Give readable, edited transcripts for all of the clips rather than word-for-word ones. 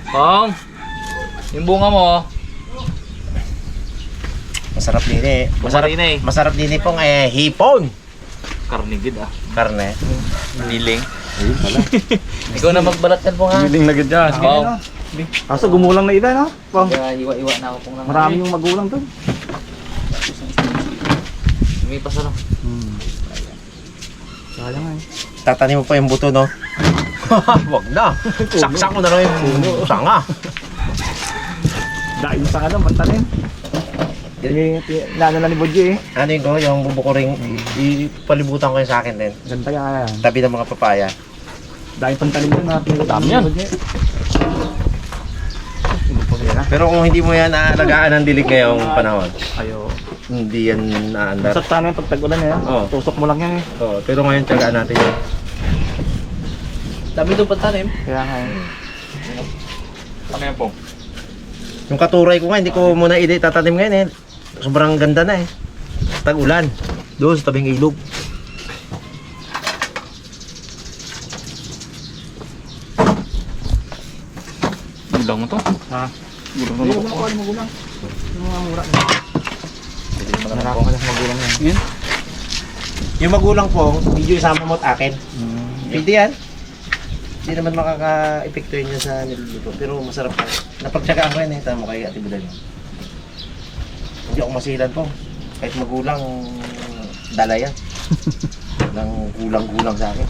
Pong, yung bunga mo. Masarap din eh. Bumarina eh. Masarap din eh pong hipon. Karnigid ah. Karne. Niling. Ayun pala. Ikaw na magbalat yan Pong ha. Hiling na ganda. Pong. Kaso gumulang na ida, no? Pang. Kaya iwa-iwa na ako Pong lang. Marami yung magulang doon. Lumipas ano. Sayang nga eh. Tatanim mo pa yung buto, no? Wag na. Saksak mo na lang yung sanga. Dahil sa ano, mantanin. Naalala ni Bodje eh. Ano yung ko, yung bubukuring, ipalibutan ko yung sa akin din. Ganda kaya yan. Tabi ng mga papaya. Dahil pantanin mo na. Dami yan. Pero kung hindi mo yan aalagaan ng dilig ngayong panahon, Ayo. hindi yan naandar. Sa tanong pag tag-ulan eh. Oo. Tusok mo lang yan eh. Oo, pero ngayon tiyagaan natin yan. Dami doon pantanim. Kaya nga eh. Ano yan Pong? Yung katuray ko nga, hindi ko muna tatanim ngayon eh. Sobrang ganda na eh. Tag-ulan. Doon sa tabing ilog. Gulang mo to? Ha? Gulang Hindi mo nakuha ng magulang. Yung mga mura na. Narako ka ng magulang yan. Yan. Yung magulang po, video isama mo at akin. Pwede yan. Hindi naman makaka-epekto yun sa niluluto. Pero masarap pa. Napagtsagaan ko yun eh. Tama kay Ate Bulan. Hindi ako masilan po. Kahit magulang, dala yan. Walang kulang-kulang sa akin.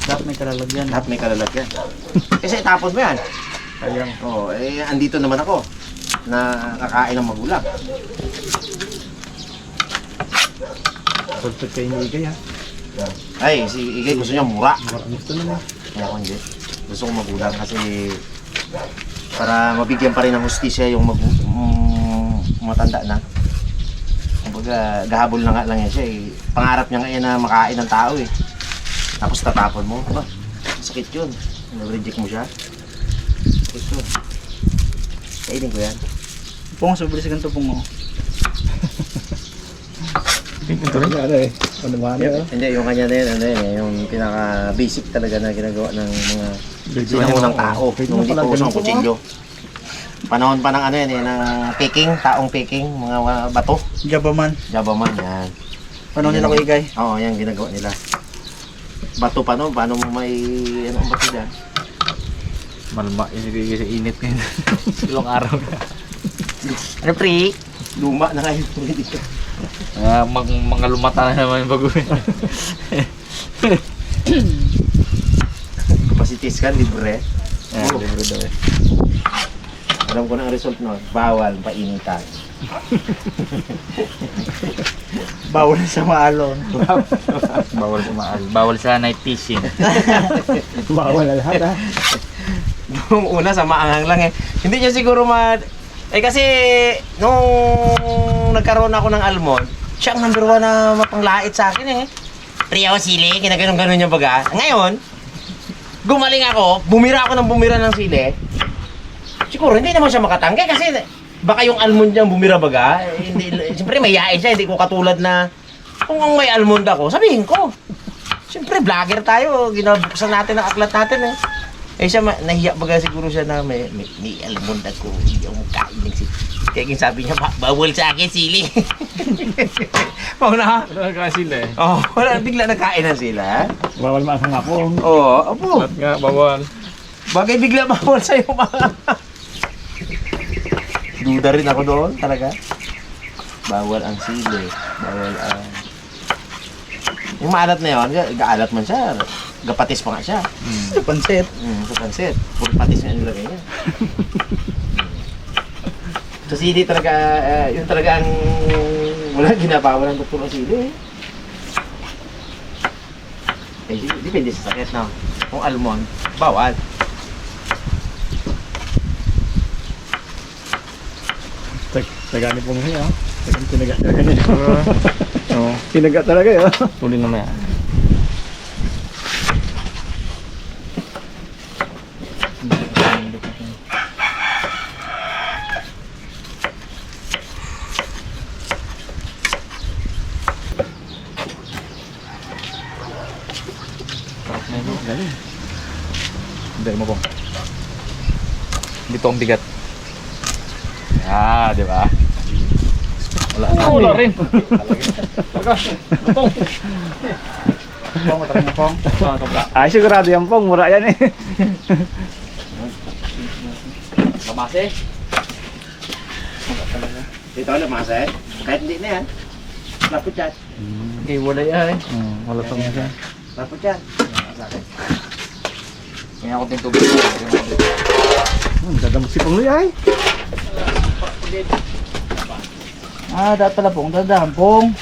Dapat may kalalagyan. Lahat may kalalagyan. Kasi itapon mo yan. Sayang. Oo, andito naman ako na kakain ng magulang. Pagtag kayo ni Igay ha. Ay, si Igay gusto niya mura. Gusto naman. Ako hindi. Gusto ko magulang kasi para mabigyan pa rin ng hustisya yung matanda na. Kumbaga, gahabol na nga lang yan siya eh. Pangarap niya nga yan na makain ng tao eh. Tapos tatapon mo. Ba, sakit yun. Reject mo siya. Sakit yun. Kainin ko yan. Pong, sobrang sa ganito pong mo. Ito rin ano eh. Ano ba ano? Hindi, yung kanya na yun, ano yun, yung pinaka-basic talaga na ginagawa ng mga sinangunang tao. Nung hindi po usong kutsilyo. Panahon pa ng ano yan, ng picking, taong picking, mga bato. Jabaman. Jabaman, yan. Paano nila ko Igay? Oo, yan ginagawa nila. Bato pa no? Paano mo may ano ang bato dyan? Malma, yung init ngayon. Ilang araw na. Ano pre? Luma na kayo dito. Mga lumata na naman yung bago. Kapasitis ka, libre. Libre daw eh. Alam ko na ang result nun. Bawal, painitan. Bawal sa maalon. Bawal sa maal. Bawal sa night fishing. Bawal na lahat ha. Nung una, sa maanghang lang eh. Hindi niya siguro Eh kasi, nung nagkaroon ako ng almond, siya ang number 1 na mapanglait sa akin eh. Priyaw sili, kinaganon-ganon niya baga. Ngayon, gumaling ako, bumira ng sili. Siguro hindi naman siya makatangke kasi baka yung almond niya bumira baga. Siyempre mayayain siya, hindi ko katulad na kung may almond ako, sabihin ko. Siyempre vlogger tayo, ginabuksan natin ang aklat natin eh. Eh siya, nahiya baga siguro siya na may almond ako, hindi ako kain ng sili. Kaya sabi niya, bawal sa akin sili. Wala Wala sila eh. Oh, wala bigla nagkain na sila. Bawal maasang ako. Oo, apo. Ba't nga bawal? Bagay bigla bawal sa'yo mga. Duda rin ako doon, talaga. Bawal ang sili. Bawal ang... Yung maalat na yun, gaalat man siya. Gapatis pa nga siya. Sa pansit. Sa pansit. Puro patis nga nilagay niya. Sa sili talaga, yun talaga ang wala ginabawal ng doktor ng sili. Eh, depende sa sakit na. Kung almond, bawal. Tagani po mo siya. Tinaga talaga niya. Oo. Tinaga talaga yun. Tuloy naman yan. Galing. Hindi mo po. Dito ang bigat. Ah, di ba? Wala. Wala rin. Pong, matry mo pong. Ay, sigurado yan pong. Mura yan eh. Lamase. Dito ka lumasa eh. Kahit hindi na yan. Lapot yan. Okay, wala yan eh. Wala pang yan. Lapot yan. Kaya ako din tubig. Ang dadamot si Pong Luy ay. Dapat pala pong. Dadaan pong.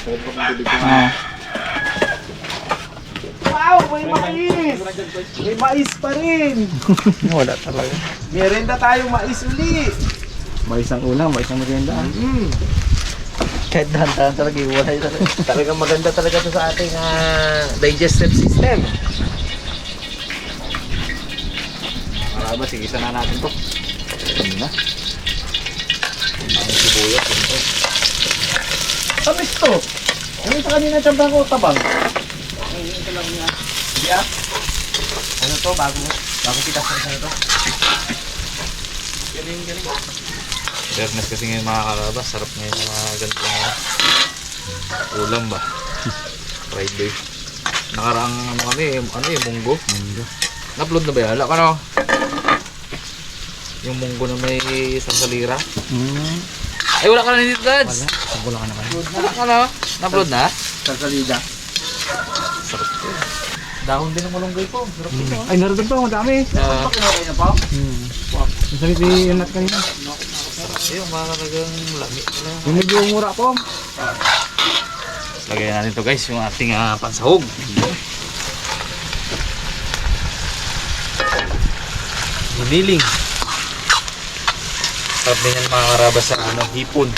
Wow, may mais! May mais pa rin! Wala talaga. Merenda tayo mais uli. Mais ang ulam, mais ang merienda. Kahit dahan-dahan talaga, wala yun talaga. Talagang maganda talaga to sa ating digestive system. Maraba, sige sana natin to. Hindi na. Ang sibuyas yun to. Tamis to! Ano sa kanina tsamba ko, tabang? Hindi ah. Ano to? Bago pitas na ito. Galing. Fairness kasi ngayon mga karabas, sarap ngayon ng mga ganito na ulam ba? Fried beef. Nakaraang ano kami, munggo. Na-upload na ba yan? Wala ka no? Yung munggo na may sarsalira. Ay wala ka na dito, Dads! Wala ka naman. Wala ka na? Na-upload na? Sasalida. Sarap to. Dahon din ng malunggay po. Sarap ito. Ay, naroon pa, madami. Kinain na pa? Sabi si Nat kanina. Ayun, mga talagang lami. Yung medyo mura po. Lagay natin to guys, yung ating pansahog. Giniling. Sarap din yan mga karabas sa hipon.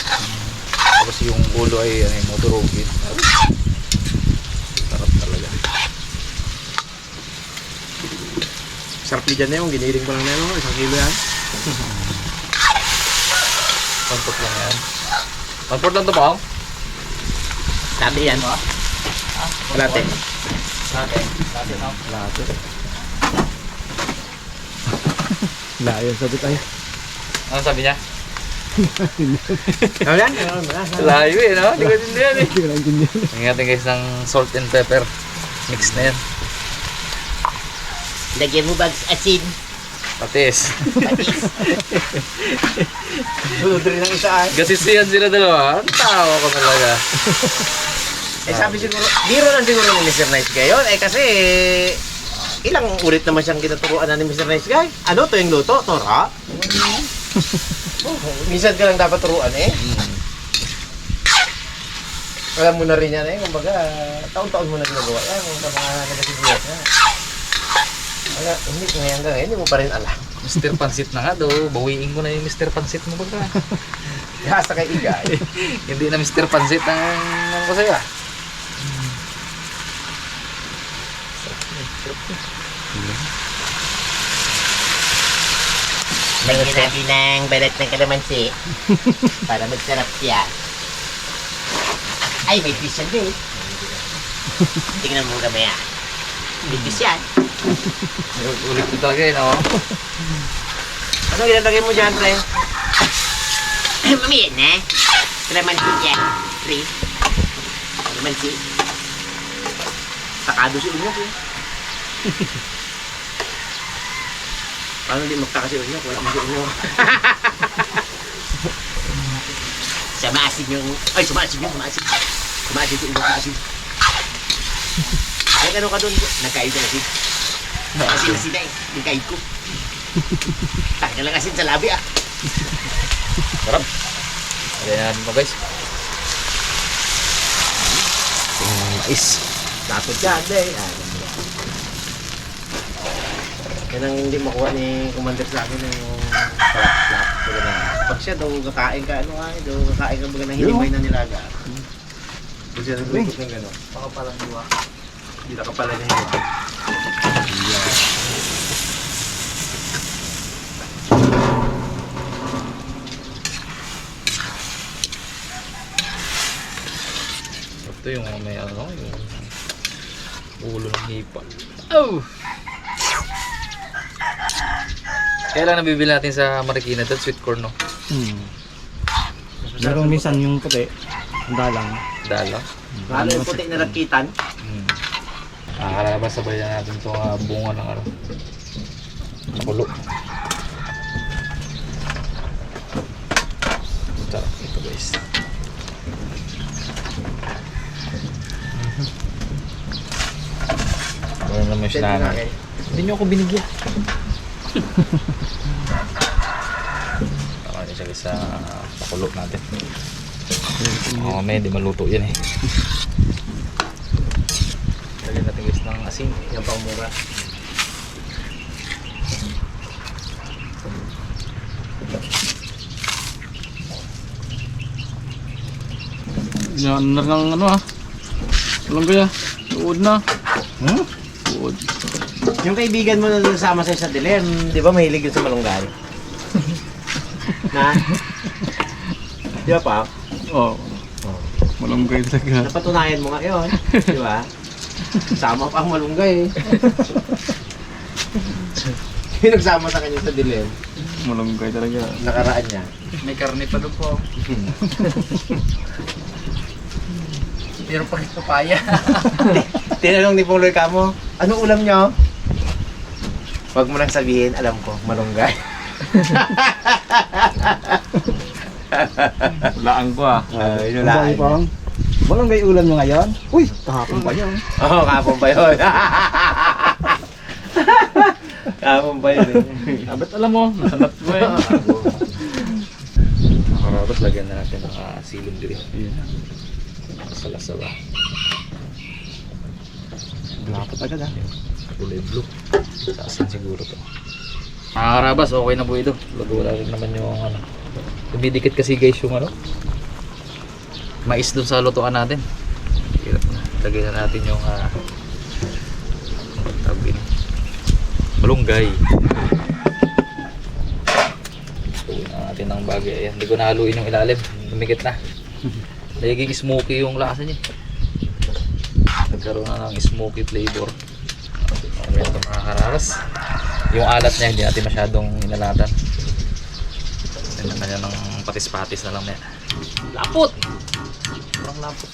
Tapos yung ulo ay motorogin. Sarap talaga. Sarap ni dyan na yung giniling ko lang na yun. 1 kilo yan. Pampot lang yan. Pampot lang to ba? Dati yan. Kalate. Layan, sabi tayo. Ano sabi niya? Ano yan? Layo eh, no? Hindi ko din yan eh. Hindi ko lang din yun. Ingatan guys ng salt and pepper. Mix na yan. Lagyan mo bags asin. Patis. Sunod rin ang isa ay. Gasisiyan sila dalawa. Ang tawa ko talaga. Eh sabi siguro, biro lang siguro ni Mr. Nice Guy yun. Eh kasi, ilang ulit naman siyang kinaturuan na ni Mr. Nice Guy. Ano to yung luto? Tora? Minsan ka lang dapat turuan eh. Alam mo na rin yan eh. Kumbaga, taon-taon mo na ginagawa yan. Kung sa mga nagasibuyas na. Wala, hindi ngayon hanggang ngayon, hindi mo pa rin alam. Mr. Pansit na nga daw. Bawiin ko na yung Mr. Pansit mo baga. Hasta kay Igay. Hindi na Mr. Pansit ang ko sa'yo ah. Lagyan natin ng balat ng kalamansi para magsarap siya. Ay, may fish yan eh. Tingnan mo kami ah. May fish yan. Ulit ko talaga yun oh. Ano ginalagay mo dyan, pre? Mami yan eh. Kalamansi yan. Pre. Kalamansi. Takado si Unyok eh. Paano di magtaka si Unyok? Wala mo si Unyok. Sumaasin yung... Ay, sumaasin yung sumaasin. Sumaasin si Unyok, sumaasin. Ay, ano ka doon? Nagkain ka asin. Asin na eh. Nagkain ko. Tanggal lang asin sa labi ah. Sarap. Ayan natin mo guys. Mais. Dapat yan eh. Yan ang hindi makuha ni Commander sa akin yung flap. Pag siya daw kakain ka, ano nga, daw kakain ka baga ng hinimay na nilaga. Pag siya naglutot ng gano'n. Pakapalang diwa. Hindi nakapala niya yun. Ito yung may ano, yung ulo ng hipa. Oh! Kaya lang nabibili natin sa Marikina dahil sweet corn, no? Pero minsan yung puti, dalang. Dalo. Lalo yung puti na rakitan. Nakakalabas sabay na natin itong bunga ng ano. Nakulo. Sarap ito guys. Wala naman yung sinanay. Hindi nyo ako binigyan. Tama niya siya guys sa pakulo natin. Oo, may di maluto yan eh. Lagyan natin guys ng asin. Yan pang mura. Yan na ng ano ha. Walang kaya. Uod na. Uod. Yung kaibigan mo na nasama sa'yo sa Dilim, di ba mahilig yun sa malunggay? Na? Di ba pa? Oo. Malunggay talaga. Napatunayan mo nga yun, di ba? Sama pa ang malunggay eh. Yung nagsama sa kanya sa Dilim, Malunggay talaga. nakaraan niya. May karne pa doon po. Pero pag papaya. Tinanong ni Poloy Kamo, ano ulam niyo? Huwag mo nang sabihin, alam ko, malunggay. Laan ko ah. Inulaan niya. Malunggay ulam nyo ngayon? Uy, kahapon pa yun. Oo, kapon ba yun? Kapon ba yun eh? Abot alam mo, nasanap ko eh. Makarabas, lagyan na natin ng silong green. Salasala. Lapot agad ah. Kulay blue. Sa asin siguro to. Makarabas, okay na po ito. Wala rin naman yung ano. Dumidikit kasi guys yung ano. Mais dun sa lutuan natin. Hirap na. Lagyan na natin yung tabi ni malunggay. Tuloy na natin ng bagay. Ayan, hindi ko nahaluin yung ilalim. Dumikit na. Nagiging smoky yung lasa niya. Nagkaroon na ng smoky flavor. Ayan ito mga kararas. Yung alat niya hindi natin masyadong inalatan. Ayan na kanya ng patis-patis na lang niya. Lapot! Parang lapot.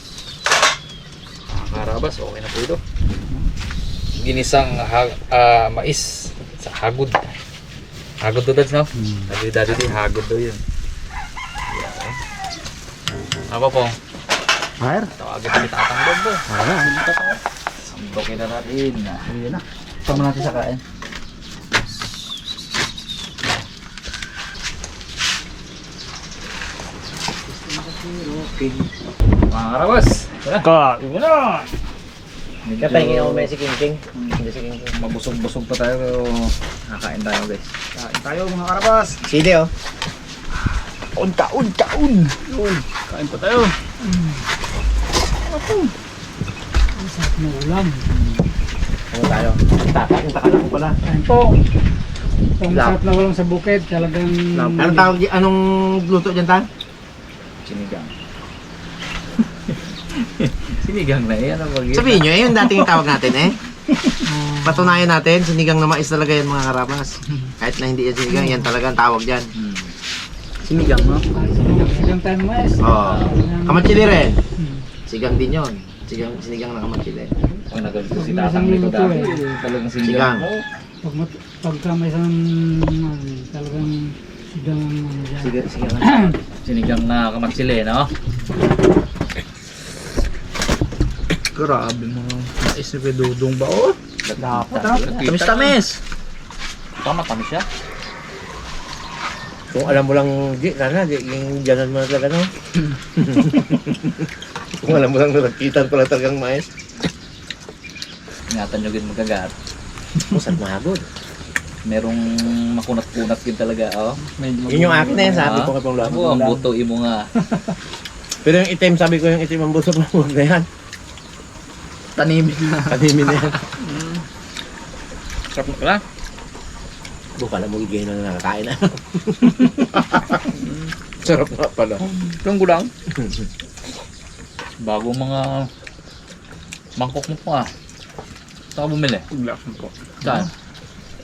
Mga karabas, okay na po ito. Ginisang mais sa hagod. Hagod daw no? Sabi dati hagod daw yun. Yan. Ano po? Fire? Tawagin na si Tatang Bob po. Hindi ka pa. Samdokin na natin. Ayun na. Sama natin sa kain. Mga karabas. Kain mo na! Kapahingin ako may si King King. Hindi si King King. Mabusog-busog pa tayo pero kakain tayo guys. Kain tayo mga karabas. Sili oh. Kaun! Kain pa tayo. Ano tayo? Takain ko pala. Po. Ang sarap na walang sa bukid, talagang Anong tawag, anong luto dyan ta? Sinigang. Sinigang na yan. Sabihin nyo, yung dating tawag natin eh. Patunayan natin, sinigang na mais talaga yan mga karabas. Kahit na hindi yan sinigang, yan talaga ang tawag dyan. Sinigang no? sigang tayo mais. Oo. Kamatsili rin. Sigang din yun. Sinigang na kamatsili. Pag naganto si Tatang nito dati. Talagang sinigang. Sigang. Pagka may isang talagang sigang ang ano dyan. Sigang. Sinigang na kamatsili no? Grabe mga mais ni Pedudong ba oh? Tamis-tamis! Tama-tamis siya. Kung alam mo lang, yung dyanan mo na talaga, no? Kung alam mo lang, nagkitan pala talagang mais. Ingatan nyo din magagat. Pusat mahagod. Merong makunat-kunat din talaga oh. Yun yung akin na yan, sabi ko kay Pangulong. Ako, ang buto imo nga. Pero yung itim, sabi ko yung itim ang busog na huwag na yan. Tanimin na. Kanimin na yan. Sarap na pala. Buka na mo gigay na nakakain na. Sarap na pala. Itong gulang. Bago mga mangkok mo po ah. Saan ka bumili? Ugla po. Saan?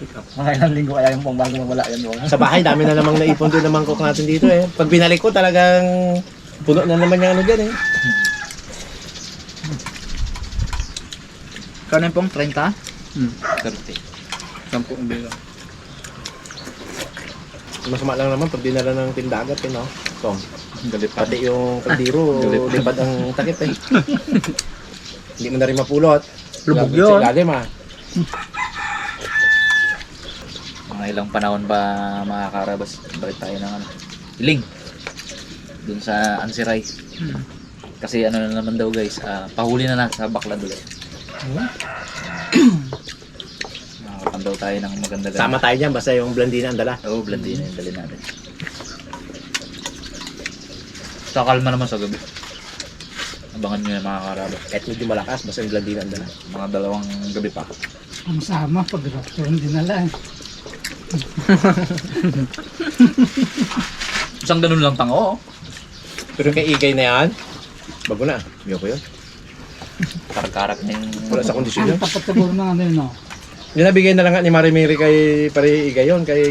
Mga ilang linggo kaya yung bago mawala yan doon. Sa bahay, dami na namang naipon din naman cook natin dito eh. Pag binalik ko, talagang puno na naman yung ano dyan eh. Kano yung pong 30? 30. 10 bilang. Masama lang naman pag dinala ng tindagat eh, no? Tom, Galit pati yung kaldiro, Galit. lipad ang takip eh. Hindi mo na rin mapulot. Lubog Galit yun. sa ilalim, ah. Mga ilang panahon ba makakarabas? Balik tayo ng ano? Iling. Dun sa Ansiray. Kasi ano na naman daw guys, pahuli na sa Baclan ulit. Makakapan daw tayo ng maganda-ganda. Sama tayo dyan, basta yung blandina ang dala. Oo, blandi na yung dali natin. Sa kalma naman sa gabi. Abangan nyo yung mga karabas. Kahit medyo malakas, basta yung blandina ang dala. Mga 2 gabi pa. Ang sama pag restaurant dinala eh. Isang ganun lang tang, oo. Pero kay Igay na yan, bago na. Ayoko yun. Karak-karak na yung... Wala sa kondisyon yun. Ang tapat siguro ng ano yun, no? Yung nabigay na lang nga ni Mari Mary kay Pare Igay yun, kay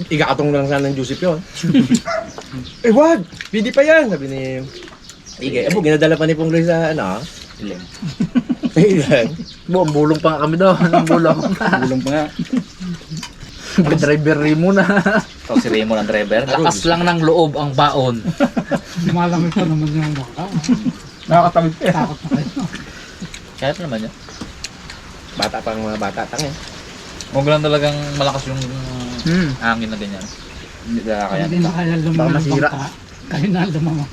Iga-atong lang sana ng Joseph yun. Eh wag! Pwede pa yan! Sabi ni Igay. Abo, ginadala pa ni Pungloy sa ano? Iling. Igay. Buong bulong pa nga kami daw. Ang bulong. Bulong pa nga. Driver Remo na. Ito si Remo ng driver. Lakas lang ng loob ang baon. Malamig pa naman yung baka. Nakakatawid pa. Takot na kayo. Kaya pa naman yun. Bata pang mga bata, tanga. Huwag lang talagang malakas yung hangin na ganyan. Hindi talaga kaya. Hindi na kaya lumaman Baka ng masira. bangka. Kaya na lumaman.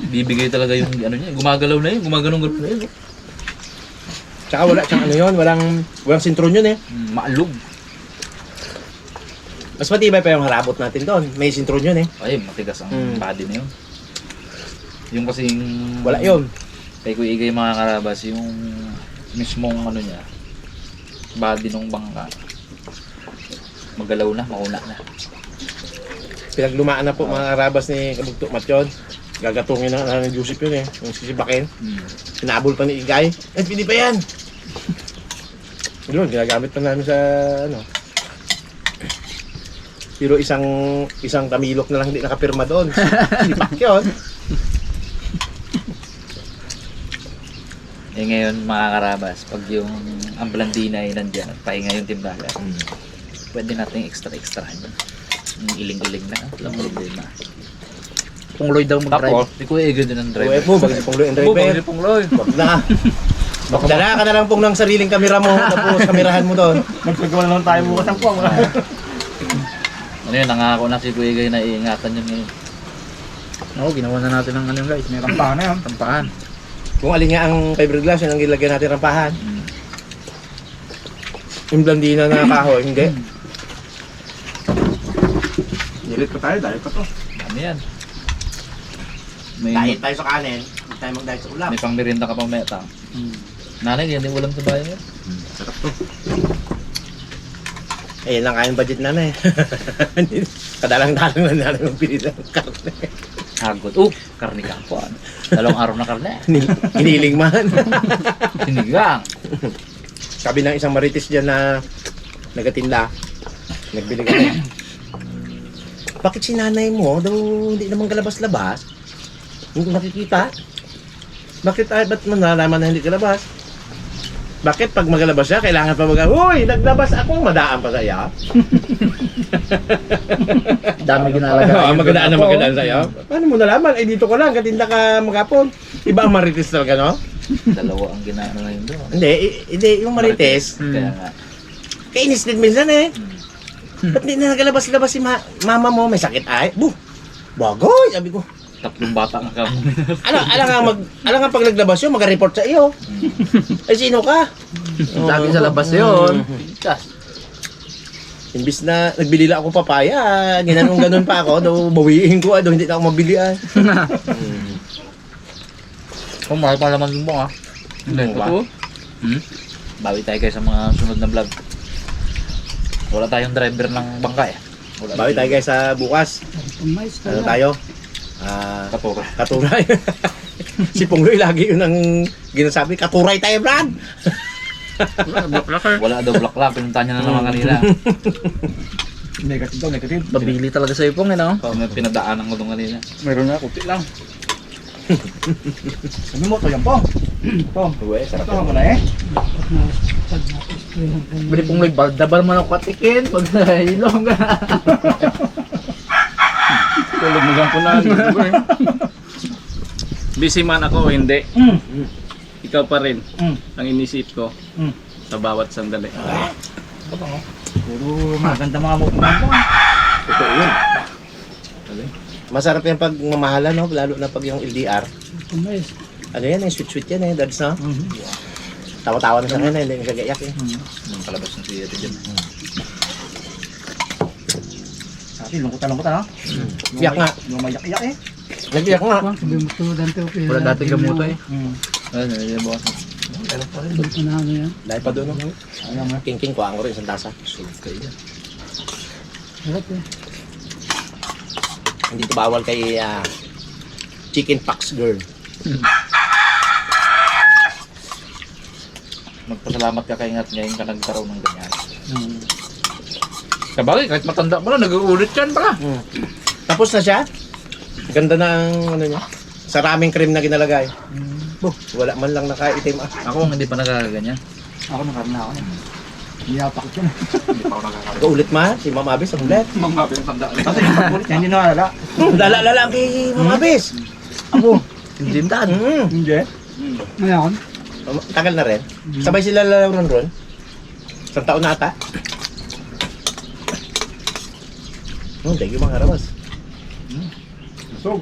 Bibigay talaga yung ano niya. Gumagalaw na yun. Gumaganong na yun. Tsaka wala siyang ano yun, walang sintron yun eh. Maalog. Mas matibay pa yung harabot natin doon. May sintron yun eh. Ay, matigas ang Mm. body na yun. Yung kasing... Wala yun. Kay Kuya Igay mga karabas, yung mismong ano niya, body nung bangka. Magalaw na, mauna na. Pinaglumaan na po mga karabas ni Kabugto Matyon. Gagatungin na ni Joseph yun eh. Yung sisibakin. Pinabol pa ni Igay. Eh, pwede pa yan! Yun, ginagamit pa namin sa ano. Pero isang tamilok na lang hindi nakapirma doon. Sipak yun. Eh ngayon mga karabas, pag yung ang blandina ay nandyan at pahinga yung timbaga, pwede natin extra yun. Yung iling-iling na, walang problema. Pungloy daw mag-drive. Di ko i-agad din ang driver. Uwe po, bagay si Pungloy ang driver. Pungloy. Wag na. Dala ka na lang pong ng sariling kamera mo, tapos kamerahan mo doon. Magpagawa na lang tayo bukas ang pong. Ano yun, nangako na si Kuya Igay na iingatan yun ngayon. Oo, ginawa na natin ng ano yun guys, may Tampahan na yan. tampahan. Kung alin nga ang fiberglass, yun ang ilagyan natin rampahan. Yung blandina na kahoy, hindi. Nilit pa tayo, dahil pa to. Ano yan? May, Diet tayo sa kanin, hindi tayo mag-diet sa ulam. may pang merienda ka pang meta. Nanay, yan yung ulam sa bayan yun. Sarap to. Eh, lang kayang budget namin. Kadalang-dalang na namin magpili ng karne. Hagot. Karne ka po. 2 araw na karne. Hiniling man. Sinigang. Sabi ng isang marites dyan na nagatinda, nagbili kami. Bakit si nanay mo, daw hindi naman kalabas-labas? Hindi ko nakikita. Bakit ba't mo nalaman na hindi kalabas? Bakit pag magalabas siya, kailangan pa Uy, naglabas akong madaan pa sa'yo. Dami ginalaga. Magandaan na magandaan sa'yo. Paano mo nalaman? Eh dito ko lang, katinda ka magapon. Iba ang marites talaga, no? 2 ang ginano na yun doon. Hindi, yung marites, Kaya nga. kainis din minsan eh. Ba't hindi na nagalabas-labas si mama mo? May sakit ay? Bagoy! Sabi ko, 3 bata nga ka. alam nga pag naglabas yun, mag-report sa iyo. Ay, sino ka? Lagi sa labas yun. Tas. Imbis na nagbili lang ako papaya, ganun pa ako, daw bawiin ko, daw hindi na ako mabili ay. Kung mahal pa naman yung bong Hindi ba? Bawi tayo kayo sa mga sunod na vlog. Wala tayong driver ng bangka eh. Wala Bawi tayo guys sa bukas. Mais Ano pala. tayo? Katuro. Katuray. Si Pungloy lagi yun ang ginasabi, katuray tayo, Brad! Wala daw black. Pinunta niya na naman kanina. Negative daw, negative. Babili talaga sa ipong, no? May pinadaanan ko doon kanina. Meron na, kunti lang. Ano mo, to yan po. To, Uwe, sarap ito yan. mo na eh. Dapat na pag na-sprayan ko. Bili pong may baldabar man ako katikin pag nahilong ka. Tulog mo lang po na. Busy man ako, hindi. Ikaw pa rin ang inisip ko sa bawat sandali. Puro maganda mga mukbang ko. Totoo yun. Masarap yan pag mamahala, no? Lalo na pag yung LDR. Kumayos. Ano yan eh, sweet-sweet yan eh, dads, no? Tawa-tawa na sa akin, hindi na siya gayak eh. Nung palabas ng siya dyan. Kasi lungkot na. Iyak nga. Yung may iyak eh. Nag-iyak nga. Kuwan, sabi mo to dante o Wala dating gamuto eh. Hmm. Ayun, ayun, boss. Hindi ko na ano yan. Dahil pa doon, no? Ayaw mo. King-king ko, ang rin, isang tasa. Sulog kayo dyan. Sarap eh. Hindi ko bawal kay chicken pox girl. Magpasalamat ka kay Ingat ngayon ka nagkaroon ng ganyan. Sabagay, kahit matanda pa lang, nag-uulit yan pala. Tapos na siya. Ganda ng ano niya. Sa raming cream na ginalagay. Wala man lang nakaitim ah. Ako ang hindi pa nagkaganyan. Ako nakaroon na ako. Niyapak ko na. Hindi pa ako nakakaroon. Ulit ma, si Ma'am Abis ang ulit. Mga pinatanda ulit. Kasi yung pag-ulit niya, hindi nawala. Lala kay Ma'am Abis. Ako. Hindi daan. Hindi. Ngayon, Tagal na rin. Sabay sila lalaro ron. Isang taon na ata. Thank you mga rawas. So,